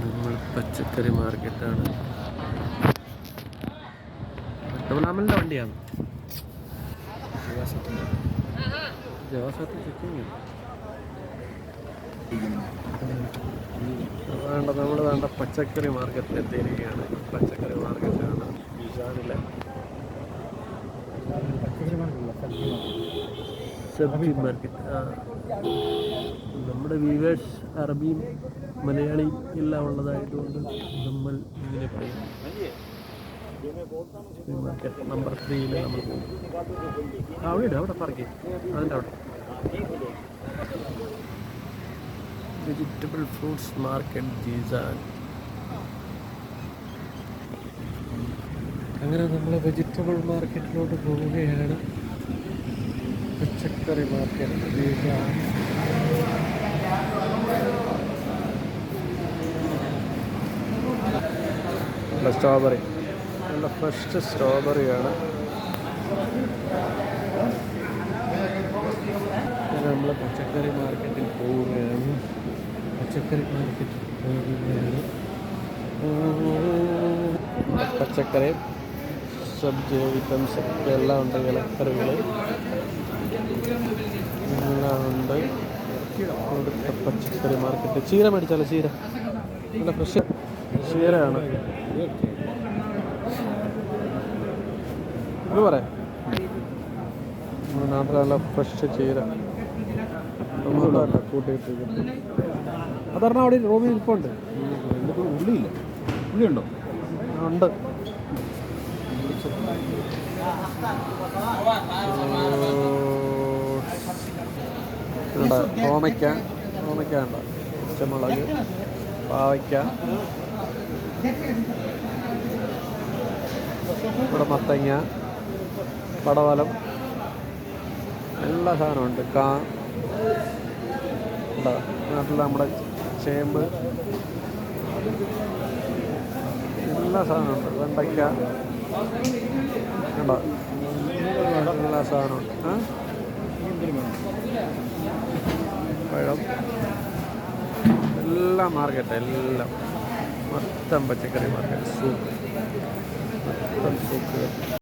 നമ്മൾ പച്ചക്കറി മാർക്കറ്റാണ്. നമ്മൾ അമലിൻ്റെ വണ്ടിയാണ്. ജവാസാറ്റ് ചെക്കിങ് വേണ്ട. നമ്മൾ വേണ്ട പച്ചക്കറി മാർക്കറ്റിൽ എത്തിയിരിക്കുകയാണ്. പച്ചക്കറി മാർക്കറ്റാണ് ജിസാനിലെ സബ്ജി മാർക്കറ്റ്. നമ്മുടെ വ്യൂവേഴ്സ് അറബിയും മലയാളിയും എല്ലാം ഉള്ളതായതുകൊണ്ട് നമ്മൾ ഇങ്ങനെ പറയും. മാർക്കറ്റ് നമ്പർ 3 നമ്മൾ പോകും. അവിടെ പാർക്ക് അതിൻ്റെ അവിടെ വെജിറ്റബിൾ ഫ്രൂട്ട്സ് മാർക്കറ്റ് ജീസാൻ. അങ്ങനെ നമ്മൾ വെജിറ്റബിൾ മാർക്കറ്റിലോട്ട് പോവുകയാണ്. പച്ചക്കറി മാർക്കറ്റ് ജീസാൻ. സ്ട്രോബെറി, നല്ല ഫ്രഷ് സ്ട്രോബെറിയാണ്. നമ്മൾ പച്ചക്കറി മാർക്കറ്റിൽ പോവുകയാണ്. പച്ചക്കറി സബ്ജി ഐറ്റംസ് എല്ലാം ഉണ്ട്. ഇലക്കറികൾ എല്ലാം ഉണ്ട്. ഇവിടുത്തെ പച്ചക്കറി മാർക്കറ്റ്. ചീര മേടിച്ചാലോ? ചീര നല്ല ഫ്രഷ് ചീരയാണ്. ഇത് പറയാം, നാട്ടിൽ നല്ല ഫ്രഷ് ചീര കൂട്ടിയിട്ട് അതറിഞ്ഞ അവിടെ റൂമിൽ ഇരിപ്പുണ്ട്. ഉള്ളിയില്ല. ഉള്ളിയുണ്ടോ? ഉണ്ട്. ഓമയ്ക്ക ഉണ്ട്. പച്ചമുളക്, പാവയ്ക്ക, ഇവിടെ മത്തങ്ങ, പടവലം, എല്ലാ സാധനമുണ്ട്. നാട്ടിൽ നമ്മുടെ ചേമ്പ്, എല്ലാ സാധനമുണ്ട്. വെണ്ടയ്ക്ക ഉണ്ടോ? എല്ലാ സാധനമുണ്ട്. പഴം, എല്ലാം മാർക്കറ്റ്, എല്ലാം മൊത്തം പച്ചക്കറി മാർക്കറ്റ്. സൂക്ക്, മൊത്തം സൂക്ക്.